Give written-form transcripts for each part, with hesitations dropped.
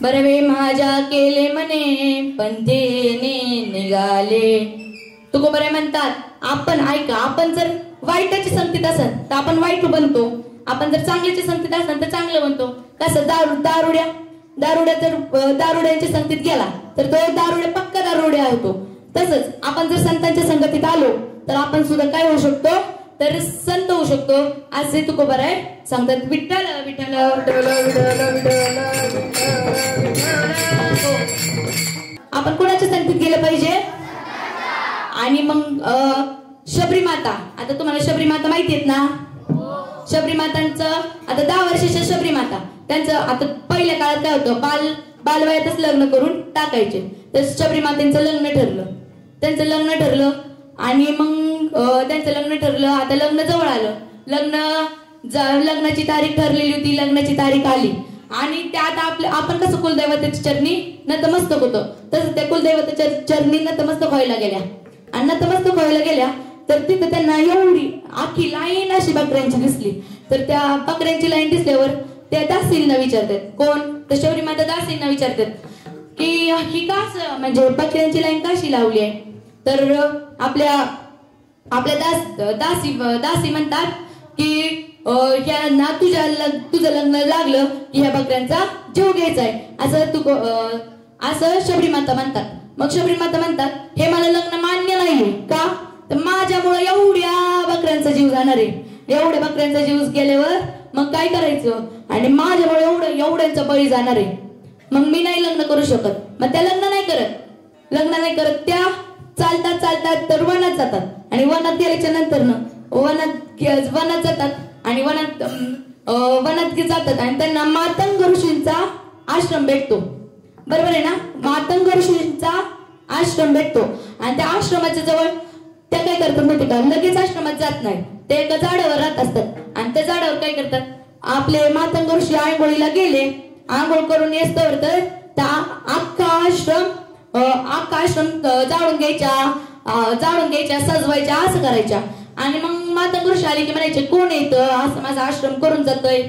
बरवे माझ्या केले मने पंथेने निघाले. तुकोबरे म्हणतात आपण ऐका, आपण जर वाईटाची संगतीत असेल तर आपण वाईट बनतो, आपण जर चांगल्याची संगतीत असेल तर चांगलं बनतो. कसं दारुड्या जर दारुड्यांच्या संगतीत गेला तर तो दारुड्या पक्का दारुड्या होतो. तसंच आपण जर संतांच्या संगतीत आलो तर आपण सुद्धा काय होऊ शकतो, तर संत होऊ शकतो. असे तुकोबराय सांगतात. विठ्ठल विठ्ठल आपण कोणाच्या संगतीत गेलं पाहिजे. आणि मग शबरी माता, आता तुम्हाला शबरी माता माहिती आहेत ना. शबरी मातांचं आता 10 वर्षाच्या शबरी माता, त्यांचं आता पहिल्या काळात काय होतं, बालवयातच लग्न करून टाकायचे. तर शबरी मातेचं लग्न ठरलं, त्यांचं लग्न ठरलं. आणि मग त्यांचं लग्न ठरलं, आता लग्न जवळ आलं. लग्नाची तारीख ठरलेली होती, लग्नाची तारीख आली. आणि त्यात आपण कसं कुलदैवताच्या चरणी नतमस्तक होतं, तसं त्या कुलदैवताच्या चरणी नतमस्तक व्हायला गेल्या. आणि नतमस्तक व्हायला गेल्या तर तिथं त्यांना एवढी आखी लाईन अशी बकऱ्यांची दिसली. तर त्या बकऱ्यांची लाईन दिसल्यावर त्या दासींना विचारतात, कोण, तर शबरी माता दासींना विचारतात की ही का म्हणजे बकऱ्यांची लाईन कशी लावली आहे. तर आपल्या दासी म्हणतात की ह्यांना तुझं लग्न लागलं की ह्या बकऱ्यांचा जीव घ्यायचा आहे, असं शबरी माता म्हणतात. मग शबरी माता म्हणतात हे मला लग्न मान्य नाहीये का, तर माझ्यामुळे एवढ्या बकऱ्यांचा जीव जाणार आहे. एवढ्या बकऱ्यांचा जीव गेल्यावर मग काय करायचं, आणि माझ्यामुळे एवढ्यांचा बळी जाणार आहे. मग मी नाही लग्न करू शकत. मग त्या लग्न नाही करत त्या चालतात तर वनात जातात. आणि वनात गेल्याच्या नंतर वनात जातात आणि वनात जातात आणि त्यांना मातंग ऋषींचा आश्रम भेटतो. बरोबर आहे ना. मातंग ऋषींचा आश्रम भेटतो आणि त्या आश्रमाच्या जवळ त्या काय करतात माहिती का, लगेच आश्रमात जात नाही. ते एका झाडावर राहत असतात आणि त्या झाडावर काय करतात, आपले मातंग ऋषी आंघोळीला गेले, आंघोळ करून येस्तवर तर त्या अख्खा आश्रम जाळून घ्यायच्या, सजवायच्या, असं करायच्या. आणि मग मातंग ऋषी आले की म्हणायचे कोण येतं असं माझा आश्रम करून जातोय.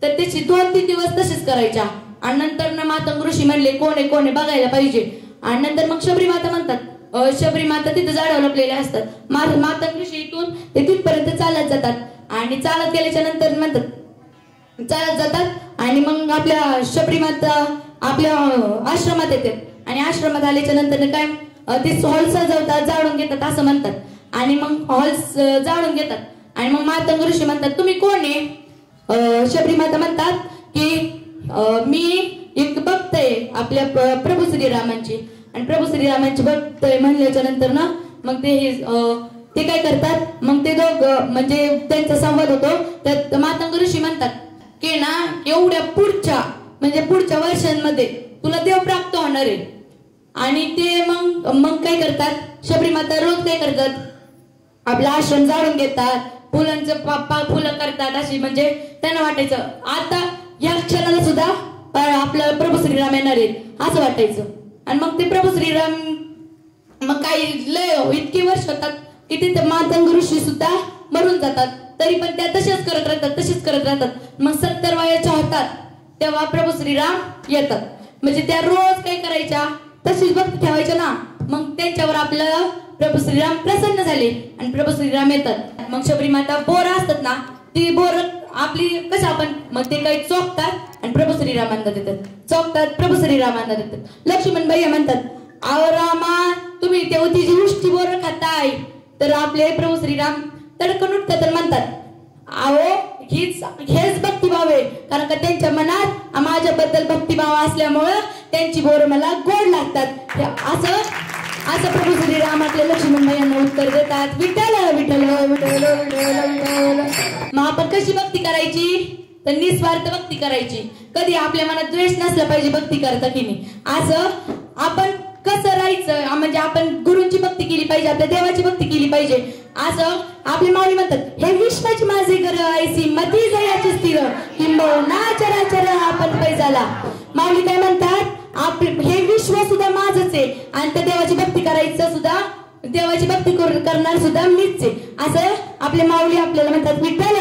तर त्याची 2-3 दिवस तशीच करायच्या. आणि नंतर मातंग ऋषी म्हणले कोण आहे बघायला पाहिजे. आणि नंतर मग शबरी माता म्हणतात, शबरी माता तिथं झाडावर लपलेल्या असतात. मातंग ऋषी इथून ते तिथपर्यंत चालत जातात आणि चालत गेल्याच्या नंतर म्हणतात चालत जातात आणि मग आपल्या शबरी माता आपल्या आश्रमात येतात. आणि आश्रमात आल्याच्या नंतर काय ते हॉल सजवतात, जाळून घेतात असं म्हणतात. आणि मग हॉल जाळून घेतात आणि मग मातंग ऋषी म्हणतात तुम्ही कोण आहे. शबरी माता म्हणतात की मी एक भक्त आहे आपल्या प्रभू श्रीरामांची. आणि प्रभू श्रीरामांची भक्त आहे म्हणल्याच्या नंतर ना मग ते काय करतात, मग ते दोघं म्हणजे त्यांचा संवाद होतो. त्यात मातंग ऋषी म्हणतात की ना एवढ्या पुढच्या वर्षांमध्ये तुला देव प्राप्त होणार आहे. आणि ते मग काय करतात, शबरी माता रोज काय करतात, आपला आश्रम जाळून घेतात, फुलं करतात. अशी म्हणजे त्यांना वाटायचं आता या क्षणाला सुद्धा आपलं प्रभू श्रीराम येणार आहेत असं वाटायचं. आणि मग ते प्रभू श्रीराम मग काही लय इतकी वर्ष होतात की तिथे मातंग ऋषी सुद्धा मरून जातात. तरी पण त्या तसेच करत राहतात. मग 70 वयाच्या होतात तेव्हा प्रभू श्रीराम येतात. म्हणजे त्या रोज काय करायच्या, तशीच भक्ती ठेवायच्या ना. मग त्यांच्यावर आपलं प्रभू श्रीराम प्रसन्न झाले आणि प्रभू श्रीराम येतात. मग शबरी माता बोरं असतात ना, ती बोरं आपली कसं आपण मग ते काही चोखतात आणि प्रभू श्रीरामांना देतात. लक्ष्मण भैया म्हणतात अहो रामा तुम्ही तेवढी जी उष्टी बोरं खाताय. तर आपले प्रभू श्रीराम तडकन उठतात आणि म्हणतात अहो हेच भक्तिभाव आहे, कारण का त्यांच्या मनात माझ्याबद्दल भक्तिभाव असल्यामुळं त्यांची बोरं मला गोड लागतात. असं प्रभू श्रीराम आपल्या लक्ष्मण भैयांना उत्तर देतात. विठ्ठल विठ्ठल विठ्ठल विठ्ठल. मग आपण कशी भक्ती करायची, तर निस्वार्थ भक्ती करायची. कधी आपल्या मनात द्वेष नसला पाहिजे भक्ती करता की नाही. असं आपण कसं राहायचं, म्हणजे आपण गुरूंची भक्ती केली पाहिजे, आपल्या देवाची भक्ती केली पाहिजे. असं आपली माऊली म्हणतात हे विश्वाची माझे घर ऐसी मती जयाची स्थिर किंबहुना चराचर आपण पैजाला. माऊली काय म्हणतात, हे विश्व सुद्धा माझच आहे आणि त्या देवाची भक्ती करायचं सुद्धा, देवाची भक्ती करणार सुद्धा मीच आहे. असं आपले माऊली आपल्याला म्हणतात. विठ्ठल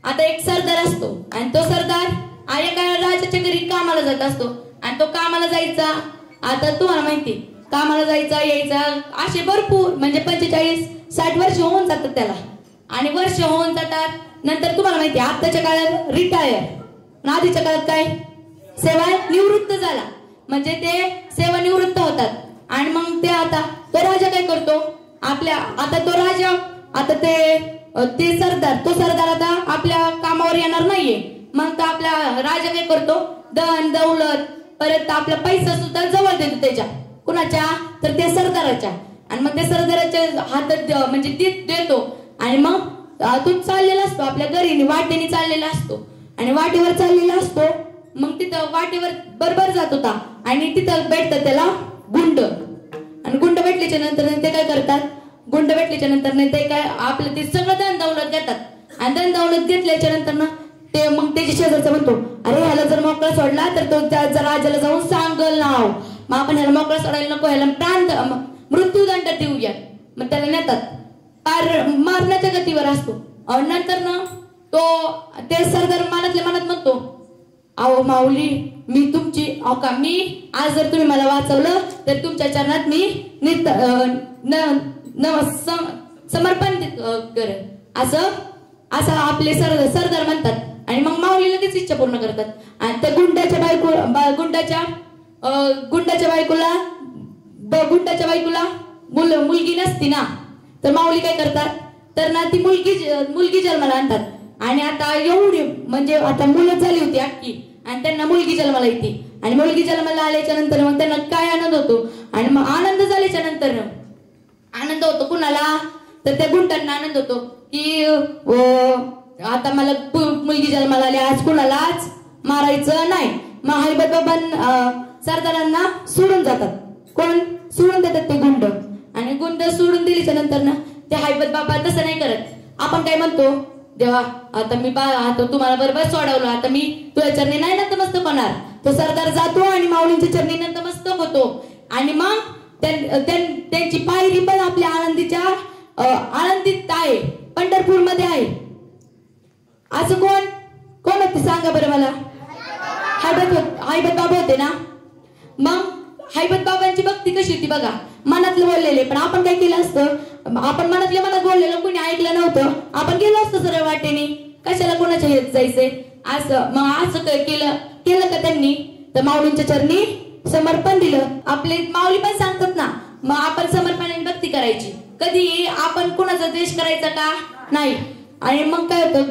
आता एक सरदार असतो आणि तो सरदार एका राजाच्या घरी कामाला जात असतो आणि तो कामाला जायचा. आता तुम्हाला माहिती कामाला जायचा यायचा असे भरपूर म्हणजे 45-60 वर्ष होऊन जातात त्याला आणि वर्ष होऊन जातात. नंतर तुम्हाला माहिती आताच्या काळात रिटायर आधीच्या काळात काय सेवा निवृत्त झाला म्हणजे ते सेवा निवृत्त होतात आणि मग ते आता तो राजा काय करतो आपल्या आता तो राजा आता ते सरदार आता आपल्या कामावर येणार नाहीये. मग तो आपला राजा काय करतो धन दौलत परत आपला पैसा सुद्धा जवळ देतो त्याच्या कुणाच्या तर ते सरदाराच्या आणि मग त्या सरदाराच्या हातात म्हणजे देतो आणि मग तो चाललेला असतो आपल्या घरी वाटेने चाललेला असतो आणि वाटेवर चाललेला असतो. मग तिथं वाटेवर बरोबर जात होता आणि तिथं भेटतात त्याला गुंड आणि गुंड भेटल्याच्या नंतर ते काय करतात गुंड भेटल्याच्या नंतर ते काय आपलं ते सगळं धन दौलत घेतात आणि धन दौलत घेतल्याच्या नंतर ते मग त्याच्या शेजारचा म्हणतो अरे ह्याला जर मोकळा सोडला तर तो त्या राजाला जाऊन सांगल नाव मग आपण ह्याला मोकळा सोडायला नको ह्याला प्राण मृत्यूदंड देऊया. मग त्याला नेतात मारण्याच्या गतीवर असतो. नंतर तो ते सरदार मनातल्या मनात म्हणतो अहो माऊली मी तुमची मी आज जर तुम्ही मला वाचवलं तर तुमच्या चरणात मी समर्पण करेन असं आपले सरदार म्हणतात आणि मग माऊली लगेच इच्छा पूर्ण करतात. आणि त्या गुंडाच्या बायकोला मुलगी नसती ना तर माऊली काय करतात तर ना ती मुलगी जन्माला आणतात आणि आता एवढी म्हणजे आता मुलं झाली होती अख्खी आणि त्यांना मुलगी जन्माला येते आणि मुलगी जन्माला आल्याच्या नंतर मग त्यांना काय आनंद होतो आणि मग आनंद झाल्याच्या नंतर आनंद होतो कुणाला तर त्या गुंडांना आनंद होतो की आता मला मुलगी जन्माला आली आज कुणालाच मारायचं नाही. मग हैबत बाबा सरदारांना सोडून जातात कोण सोडून देतात ते गुंड आणि गुंड सोडून दिल्याच्या नंतर ते हैबत बाबा तसं नाही करत. आपण काय म्हणतो देवा आता तुम्हाला बरोबर सोडवलं आता मी तुझ्या चरणी नाही नतमस्तक होणार. तो सरदार जातो आणि माऊलींच्या चरणी नतमस्तक होतो आणि मग त्यांची पायरी पण आपल्या आळंदीत आहे पंढरपूर मध्ये आहे. असं कोण होते सांगा बरं मला हैबत बाबा होते ना. मग हैबत बाबांची भक्ती कशी होती बघा मनातलं बोललेले पण आपण काय केलं असतं आपण मनातल्या मनात बोललेलं कोणी ऐकलं नव्हतं आपण गेलो असतो सरळ वाटेने कशाला कोणाच्या येत जायचंय असं. मग असं केलं का त्यांनी तर माऊलींच्या चरणी समर्पण दिलं. आपले माऊली पण सांगतात ना मग आपण समर्पणाने भक्ती करायची कधी आपण कोणाचा द्वेष करायचा का नाही. आणि मग काय होतं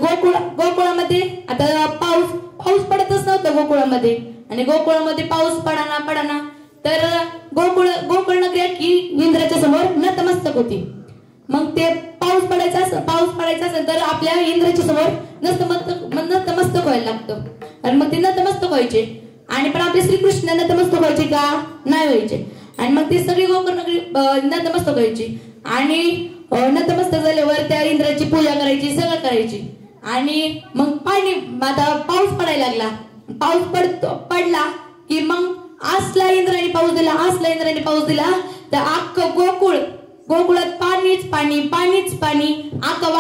गोकुळामध्ये आता पाऊस पडतच नव्हतं गोकुळामध्ये आणि गोकुळामध्ये पाऊस पडाना तर गोकुळ नगरी की इंद्राच्या समोर नतमस्तक होती. मग ते पाऊस पडायचा असेल तर आपल्या इंद्राच्या समोर नतमस्तक व्हायला लागतं आणि मग ते नतमस्तक व्हायचे आणि पण आपले श्रीकृष्ण नतमस्तक व्हायचे का नाही व्हायचे आणि मग ते सगळी गोकुळ नगरी नतमस्तक व्हायची आणि नतमस्तक झाल्यावर त्या इंद्राची पूजा करायची सगळं करायची. आणि मग आता पाऊस पडायला लागला पाऊस पडला की मग असला इंद्राने पाऊस दिला तर अख्खं गोकुळात पाणीच पाणी अख्खं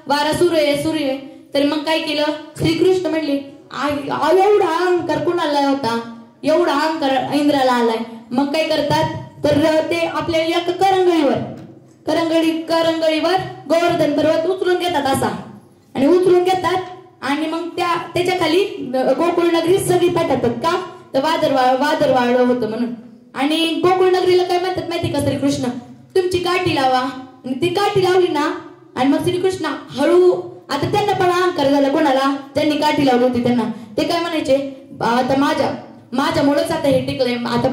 वारा सूर्य. तर मग काय केलं श्रीकृष्ण म्हणले एवढा अहंकार कुणाला होता एवढा अहंकार इंद्राला आलाय. मग काय करतात तर ते आपल्या एका करंगळीवर गोवर्धन पर्वत उचलून घेतात असा आणि उचलून घेतात आणि मग त्याच्या खाली गोकुळ नगरी सगळी पेटतात का तर वादळ होतं म्हणून. आणि गोकुळ नगरीला काय म्हणतात माहिती का श्रीकृष्ण तुमची काठी लावा आणि ती काठी लावली ना आणि मग श्रीकृष्ण हळू आता त्यांना पण अहंकार झाला कोणाला ज्यांनी काठी लावली होती त्यांना ते काय म्हणायचे आता माझ्यामुळेच आता हे टिकलंय आता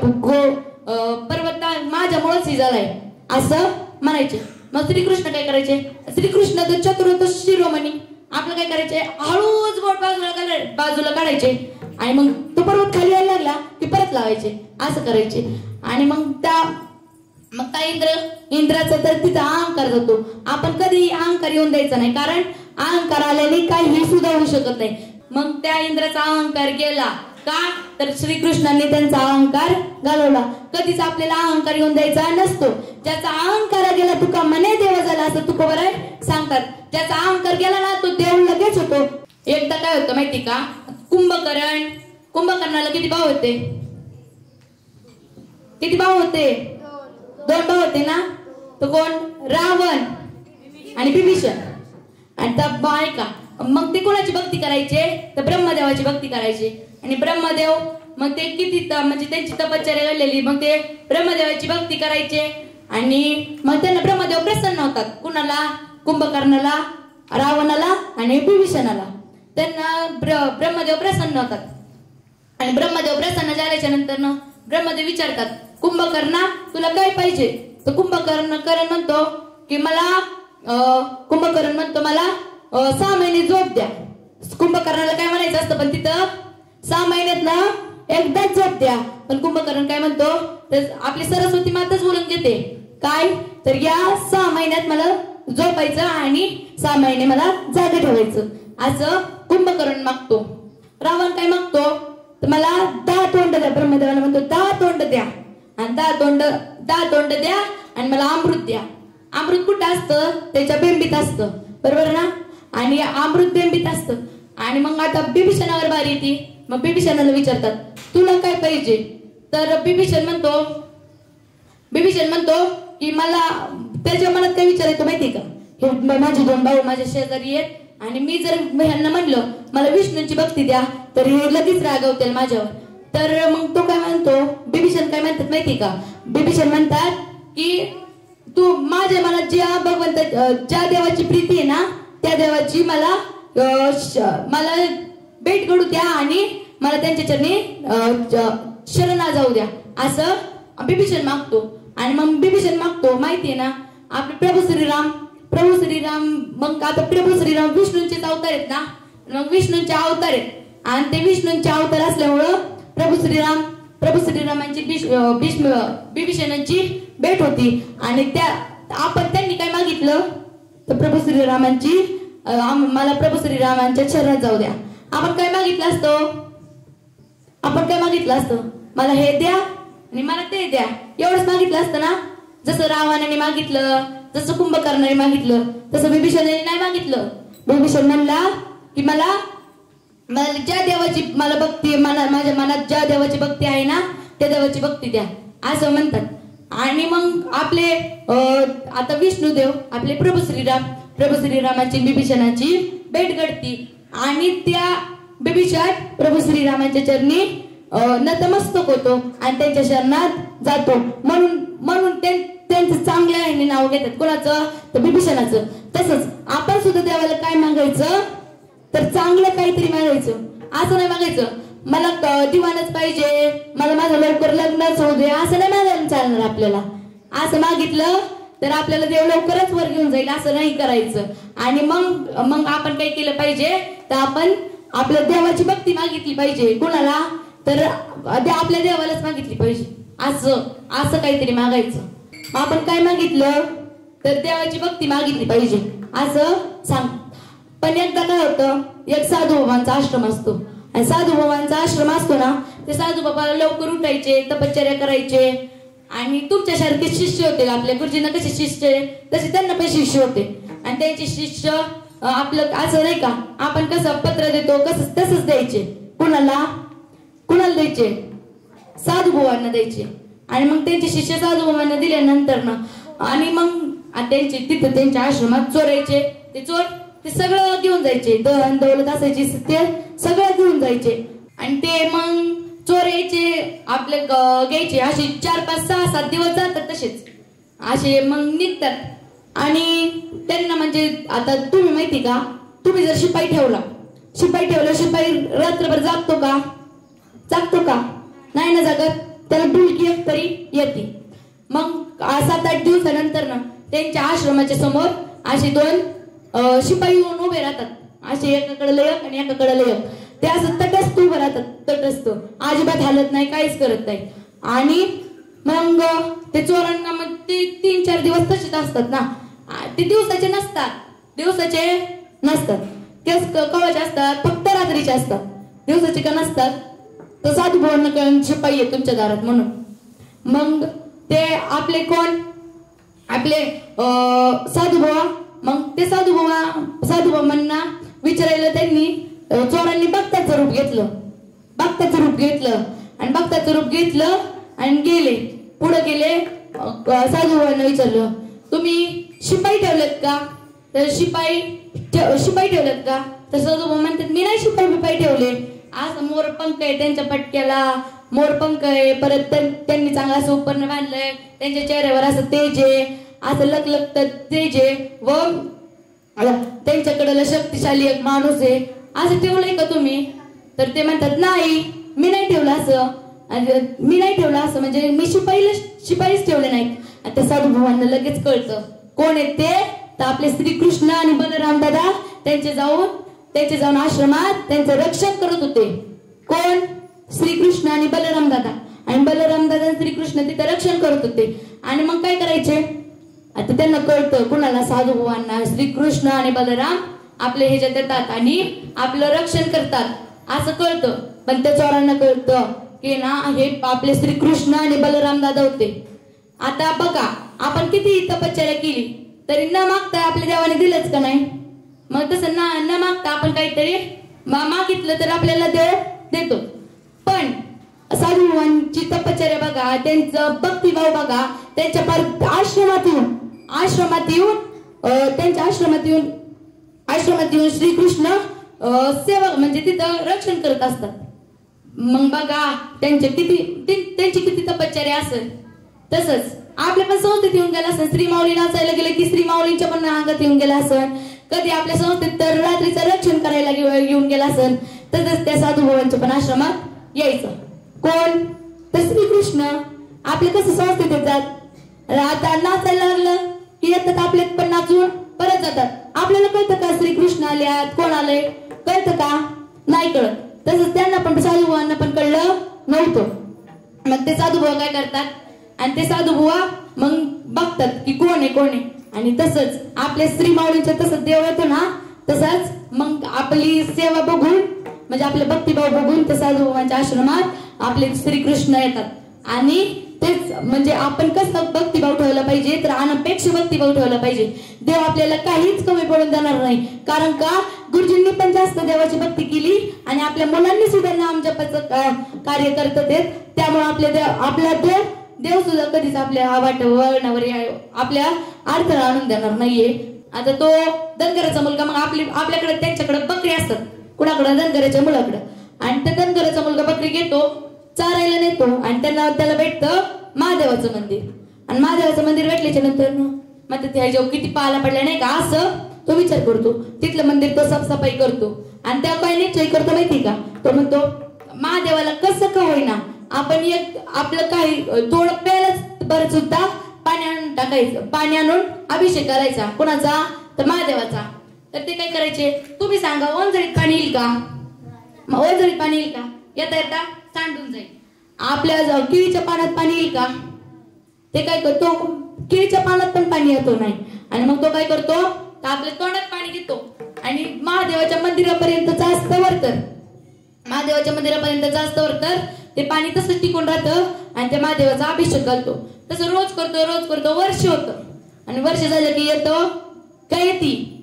पर्वत माझ्यामुळेच ही झालाय असं म्हणायचे. मग श्रीकृष्ण काय करायचे श्रीकृष्ण तो चतुर्थ शिरोमणी आपलं काय करायचे हळूच बोट बाजूला काढायचे आणि मग तो पर्वत खाली यायला लागला की परत लावायचे असं करायचे. आणि मग त्या इंद्राचा तर तिचा अहंकार जातो. आपण कधी अहंकार येऊन द्यायचा नाही कारण अहंकार आल्याने काही सुद्धा होऊ शकत नाही. मग त्या इंद्राचा अहंकार गेला का तर श्रीकृष्णांनी त्यांचा अहंकार घालवला. कधीच आपल्याला अहंकार घेऊन द्यायचा नसतो. ज्याचा अहंकार गेला तुका मने देव झाला असं तुकोबर आहे सांगतात. ज्याचा अहंकार गेला ना तो देव लगेच होतो. एकदा काय होतं माहिती का, कुंभकर्णाला किती भाऊ होते? किती भाऊ होते? 2 भाऊ होते ना. तो कोण? रावण आणि विभीषण. आणि त्या बायका मग ते कोणाची भक्ती करायचे तर ब्रह्मदेवाची भक्ती करायची. आणि ब्रह्मदेव मग ते किती म्हणजे त्यांची तपश्चर्या घडलेली, मग ते ब्रह्मदेवाची भक्ती करायचे. आणि मग त्यांना ब्रह्मदेव प्रसन्न होतात. कुणाला? कुंभकर्णाला, रावणाला आणि विभीषणाला. त्यांना ब्रह्मदेव प्रसन्न होतात. आणि ब्रह्मदेव प्रसन्न झाल्याच्या नंतर ब्रह्मदेव विचारतात, कुंभकर्णा तुला काय पाहिजे? तर कुंभकर्ण म्हणतो की मला 6 महिने झोप द्या. कुंभकर्णाला काय म्हणायचं असतं पण तिथं 6 महिन्यात ना एकदाच झोप द्या. पण कुंभकर्ण काय म्हणतो, तर आपली सरस्वती माताच बोलून घेते काय, तर या 6 महिन्यात मला झोपायचं आणि 6 महिने मला जागे ठेवायचं असं कुंभकर्ण मागतो. रावण काय मागतो, तर मला 10 तोंड द्या. ब्रह्मदेवाला म्हणतो 10 तोंड द्या आणि 10 तोंड द्या आणि मला अमृत द्या. अमृत कुठं असतं? त्याच्या बेंबीत असतं, बरोबर ना. आणि अमृत बेंबीत असतं. आणि मग आता विभीषणावर बारी येते. मग विभीषणाला विचारतात तुला काय पाहिजे? तर विभीषण म्हणतो की मला, त्याच्या मनात काय विचारायचं माहितीये का, हे माझे 2 भाऊ माझ्या शेजारी आहेत आणि मी जर ह्यांना म्हणलं मला विष्णूंची भक्ती द्या तर हे लगेच रागवतील माझ्यावर. तर मग तो काय म्हणतो, विभीषण काय म्हणतात माहिती का, विभीषण म्हणतात की तू माझ्या मनात ज्या देवाची प्रीती आहे ना त्या देवाची मला भेट घडू द्या आणि मला त्यांच्या चरणी शरणा जाऊ द्या असं विभीषण मागतो. आणि मग विभीषण मागतो माहितीये ना आपले प्रभू श्रीराम. मग आता प्रभू श्रीराम विष्णूंचेच अवतार आहेत ना. मग विष्णूंचे अवतार आहेत आणि ते विष्णूंचे अवतार असल्यामुळं प्रभू श्रीरामांची विभीषणांची भेट होती. आणि त्यांनी काय मागितलं तर मला प्रभू श्रीरामांच्या शरणात जाऊ द्या. आपण काय मागितलं असतं मला हे द्या आणि मला ते द्या एवढंच मागितलं असतं ना. जसं रावणाने मागितलं, जसं कुंभकर्णाने मागितलं, तसं विभीषणाने नाही मागितलं. विभीषण म्हणला की मला ज्या देवाची मला भक्ती, माझ्या मनात ज्या देवाची भक्ती आहे ना त्या देवाची भक्ती द्या असं म्हणतात. आणि मग आपले आता विष्णुदेव आपले प्रभू श्रीरामाची विभीषणाची भेट घडती आणि त्या विभीषण प्रभू श्रीरामांच्या चरणी नतमस्तक होतो आणि त्यांच्या शरणात जातो. म्हणून त्यांचं चांगल्या ह्याने नाव घेतात. कोणाचं? तर विभीषणाचं. तसंच आपण सुद्धा देवाला काय मागायचं तर चांगलं काहीतरी मागायचं. असं नाही मागायचं मला दिवाणच पाहिजे, मला माझं लवकर लग्नच होऊ दे असं नाही मागायला चालणार आपल्याला. असं मागितलं तर आपल्याला देव लवकरच वर घेऊन जाईल असं नाही करायचं. आणि मग आपण काय केलं पाहिजे तर आपण आपल्या देवाची भक्ती मागितली पाहिजे. कोणाला? तर आपल्या देवालाच मागितली पाहिजे. असं काहीतरी मागायचं. आपण काय मागितलं तर देवाची भक्ती मागितली पाहिजे असं सांग. पण एकदा काय होतं, एक साधू बाबांचा आश्रम असतो आणि साधू बाबांचा आश्रम असतो ना ते साधू बाबा लवकर उठायचे, तपश्चर्या करायचे आणि तुमच्यासारखे शिष्य होते. आपल्या गुरुजींना कसे शिष्य तसे त्यांना पण शिष्य होते. आणि त्यांचे शिष्य आपलं असं नाही का आपण कसं पत्र देतो तसंच द्यायचे. कुणाला द्यायचे? साधू बाबांना द्यायचे. आणि मग त्यांचे शिष्य साधू बाबांना दिल्यानंतर ना आणि मग तिथं त्यांच्या आश्रमात चोरायचे. ते सगळं घेऊन जायचे. दहन दौलत असायची ते सगळं घेऊन जायचे. आणि ते मग चोरायचे आपले घ्यायचे. असे 4, 5, 6, 7 दिवस जातात तसेच असे मग निघतात. आणि त्यांना म्हणजे आता तुम्ही माहिती का, तुम्ही जर शिपाई ठेवला शिपाई रात्रभर जागतो का? नाही ना जागत. त्याला डुलकी एक तरी येते. मग 7-8 दिवसानंतर ना त्यांच्या आश्रमाच्या समोर असे 2 शिपाई येऊन उभे राहतात. असे एकाकडे एक आणि एकाकडे एक. ते असं तटस्थ उभं राहतात. तटस्थ अजिबात हालत नाही, काहीच करत नाही. आणि मग ते चोरांना मग ते 3-4 दिवस तसेच असतात ना. ते दिवसाचे नसतात. केस कवाचे असतात, फक्त रात्रीचे असतात. दिवसाचे का नसतात. तर साधू भावांना कळलं शिपाई आहे तुमच्या दारात म्हणून. मग ते आपले कोण आपले साधू भावा, मग ते साधू भावांना विचारायला त्यांनी चोरांनी भक्ताचं रूप घेतलं आणि भक्ताचं रूप घेतलं आणि गेले पुढे गेले. साधू भावांना विचारलं तुम्ही शिपाई ठेवलेत का? तर शिपाई ठेवलेत का? तर साधू भाऊ म्हणतात मी नाही शिपाई ठेवले. असं मोरपंख आहे त्यांच्या पटक्याला, मोरपंख आहे. परत त्यांनी चांगलं असं उपरण बांधलंय, त्यांच्या चेहऱ्यावर असं तेज आहे, असं लखलखत तेज आहे व त्यांच्याकडे शक्तिशाली एक माणूस आहे. असं ठेवलंय का तुम्ही? तर ते म्हणतात नाही मी नाही ठेवलं असं म्हणजे मी शिपाईच ठेवले नाहीत. आणि त्या साधू भावांना लगेच कळतं कोण आहेत ते. तर आपले श्रीकृष्ण आणि बलराम दादा त्यांचे जाऊन आश्रमात त्यांचं रक्षण करत होते. कोण? श्रीकृष्ण आणि बलराम दादा. आणि बलराम दादा श्रीकृष्ण तिथे रक्षण करत होते. आणि मग काय करायचे? आता त्यांना कळतं कुणाला? साधू भावांना. श्रीकृष्ण आणि बलराम आपले ह्याच्यात येतात आणि आपलं रक्षण करतात असं कळतं. पण त्या चोरांना कळतं की ना हे आपले श्रीकृष्ण आणि बलराम दादा होते. आता बघा आपण किती तपश्चर्या केली तरी न मागता आपल्या देवाने दिलंच का नाही? मग तसं न मागता आपण काहीतरी मागितलं तर आपल्याला देव देतो. पण साधू भावांची तपश्चर्या बघा, त्यांचं भक्तिभाव बघा. त्यांच्या आश्रमात येऊन श्रीकृष्ण सेवा म्हणजे तिथं रक्षण करत असतात. मग बघा त्यांची किती तपश्चर्या असेल. तसंच आपल्या पण संस्थेत येऊन गेला असेल. श्री माऊली नाचायला गेले की श्री माऊलींच्या पण अंगात येऊन गेला असेल. कधी आपल्या संस्थेत तर रात्रीचं रक्षण करायला येऊन गेला असेल. तसंच त्या साधू भावांच्या पण आश्रमात यायचं. कोण? तर श्रीकृष्ण. आपले कसं संस्थेत येतात, आता नाचायला लागलं की येतात आपले पण नाचून परत जातात. आपल्याला कळतं का श्रीकृष्ण आल्यात, कोण आलंय? कळतं का? नाही कळत. तसंच त्यांना पण साधू भावांना पण कळलं नव्हतं. मग ते साधू भाऊ काय करतात आणि ते साधू बुवा मग बघतात की कोण आहे. आणि तसंच आपल्या श्री माऊलींच्या तसंच देव येतो ना, तसंच मग आपली सेवा बघून म्हणजे आपले भक्तिभाव बघून त्या साधू भावांच्या आश्रमात आपले श्रीकृष्ण येतात. आणि तेच म्हणजे आपण कसं भक्तिभाव ठेवला पाहिजे तर अनपेक्ष भक्तिभाव ठेवला पाहिजे. देव आपल्याला काहीच कमी पडून देणार नाही. कारण का गुरुजींनी पण जास्त देवाची भक्ती केली आणि आपल्या मुलांनी सुद्धा नाम जपाचं कार्य करतात. त्यामुळे आपला देव सुद्धा कधीच आपल्या वळणावर आपल्या अडथळा आणून देणार नाहीये. आता तो धनगराचा मुलगा, मग आपल्याकडे त्यांच्याकडे बकरी असतात. कुणाकडे? धनगराच्या मुलाकडे. आणि त्या धनगराचा मुलगा बकरी घेतो, चारायला नेतो आणि त्याला भेटतं महादेवाचं मंदिर. आणि महादेवाचं मंदिर भेटल्याच्या नंतर मग ह्याच्यावर किती पाला पडला नाही का असं तो विचार करतो. तिथलं मंदिर तो साफसफाई करतो आणि त्या काय निश्चय करतो माहिती का? तो म्हणतो महादेवाला कसं का होईना आपण आपलं काही थोडं प्यायलाच बरं सुद्धा पाणी आणून टाकायचं, पाणी आणून अभिषेक करायचा. कोणाचा? तर महादेवाचा. तर ते काय करायचे? तुम्ही सांगा ओंजळीत पाणी येईल का? ओंजळीत पाणी येईल का? येता सांडून जाईल. आपल्या केळीच्या पाण्यात पाणी येईल का? ते काय करतो? केळीच्या पाण्यात पण पाणी येतो नाही. आणि मग तो काय करतो? तर आपल्या तोंडात पाणी घेतो आणि महादेवाच्या मंदिरापर्यंत जास्तवर तर ते पाणी तसंच टिकून राहतं आणि त्या महादेवाचा अभिषेक घालतो. तसं रोज करतो वर्ष होतं. आणि वर्ष झालं की येतं काय? येते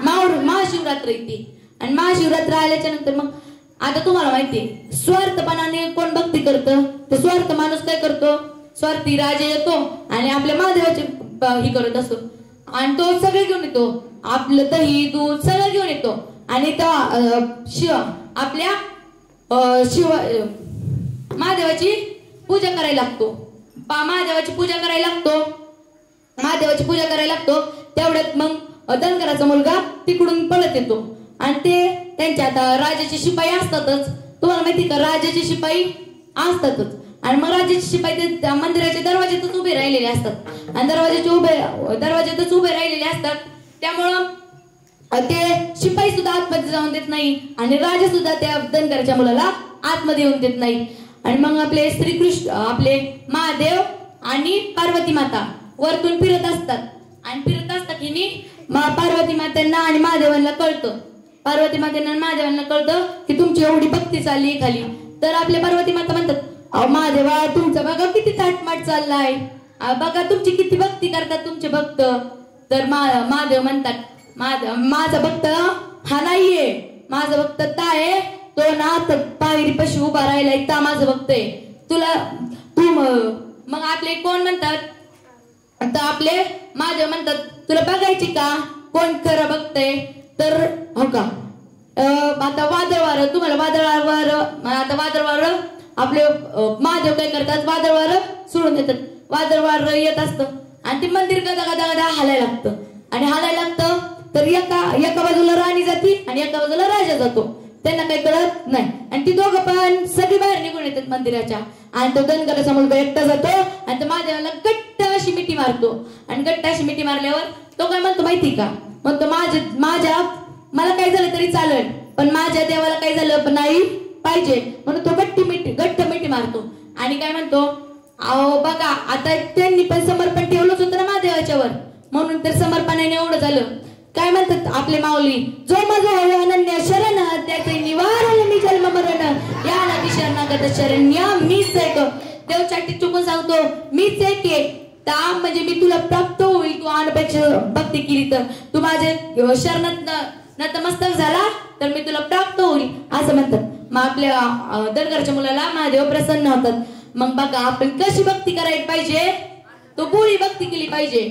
महाशिवरात्र येते. आणि महाशिवरात्र आल्याच्या नंतर मग आता तुम्हाला माहितीये स्वार्थपणाने कोण भक्ती करतं? तर स्वार्थ माणूस काय करतो? स्वार्थी राजा येतो आणि आपल्या महादेवाची ही करत असतो. आणि तो सगळे घेऊन येतो, आपलं दही दूध सगळं घेऊन येतो. आणि तो आपल्या महादेवाची पूजा करायला लागतो. तेवढ्यात मग धनगराचा मुलगा तिकडून पळत येतो. आणि ते त्यांच्या आता राजाचे शिपाई असतातच. तुम्हाला माहिती का? राजाचे शिपाई असतातच. आणि मग राजाचे शिपाई ते मंदिराच्या दरवाज्यातच उभे राहिलेले असतात. आणि दरवाज्यातच उभे राहिलेले असतात. त्यामुळं ते शिपाई सुद्धा आतमध्ये जाऊन देत नाही आणि राजा सुद्धा त्या धनगराच्या मुलाला आतमध्ये येऊन देत नाही. आणि मग आपले श्रीकृष्ण, आपले महादेव आणि पार्वती माता वरतून फिरत असतात. आणि फिरत असतात की पार्वती मात्यांना आणि महादेवांना कळतं की तुमची एवढी भक्ती चालली खाली, तर आपल्या पार्वती माता म्हणतात, अहो महादेवा तुमचं बघा किती थाटमाट चाललाय, बघा तुमची किती भक्ती करतात तुमचे भक्त. तर महादेव म्हणतात, माझा भक्त हा नाहीये, माझा भक्त ता आहे, तो ना पायरी पशी उभा राहिलाय, ता माझा भक्त आहे. तू मग आपले कोण म्हणतात, तर आपले महादेव म्हणतात, तुला बघायची का कोण खरं बघतय. तर हो का, आता वादळ वारं, तुम्हाला वादळ वारं, आता वादळ वारं आपले महादेव काय करतात, वादळ वारं सोडून देतात. वादळ वारं येत असतं आणि ते मंदिर गदा गदा गदा हालायला लागतं, आणि हालायला लागतं तर एका बाजूला राणी जाती आणि एका बाजूला राजा जातो. त्यांना काही कळत नाही, आणि ती दोघं पण सगळी बाहेर निघून येतात मंदिराच्या. आणि तो धनगराचा मुलगा एकटा जातो आणि तो महादेवाला गट्ट अशी मिठी मारतो. आणि गट्ट अशी मिठी मारल्यावर तो काय म्हणतो माहिती का, म्हणतो माझ्या मला काय झालं तरी चालेल, पण माझ्या देवाला काय झालं पण नाही पाहिजे, म्हणून तो गट्ट मिठी मारतो. आणि काय म्हणतो, अहो बघा आता त्यांनी पण समर्पण ठेवलंच होतं ना महादेवाच्यावर, म्हणून तर समर्पणाने एवढं झालं. काय म्हणतात आपले माऊली, जो माझा अनन्य शरण त्याचे निवारण मी जन्म मरण, या नदी शरणागत शरण्य मीच एक. देव चाटी चुकून सांगतो, मीच एक आहे, म्हणजे मी तुला प्राप्त होईल. तू अनपेक्षा भक्ती केली तर, तू माझ्या शरणात नतमस्तक झाला तर मी तुला प्राप्त होईल असं म्हणतात. मग आपल्या धनगराच्या मुलाला महादेव प्रसन्न होतात. मग बघा आपण कशी भक्ती करायला पाहिजे, तो गोळी भक्ती केली पाहिजे.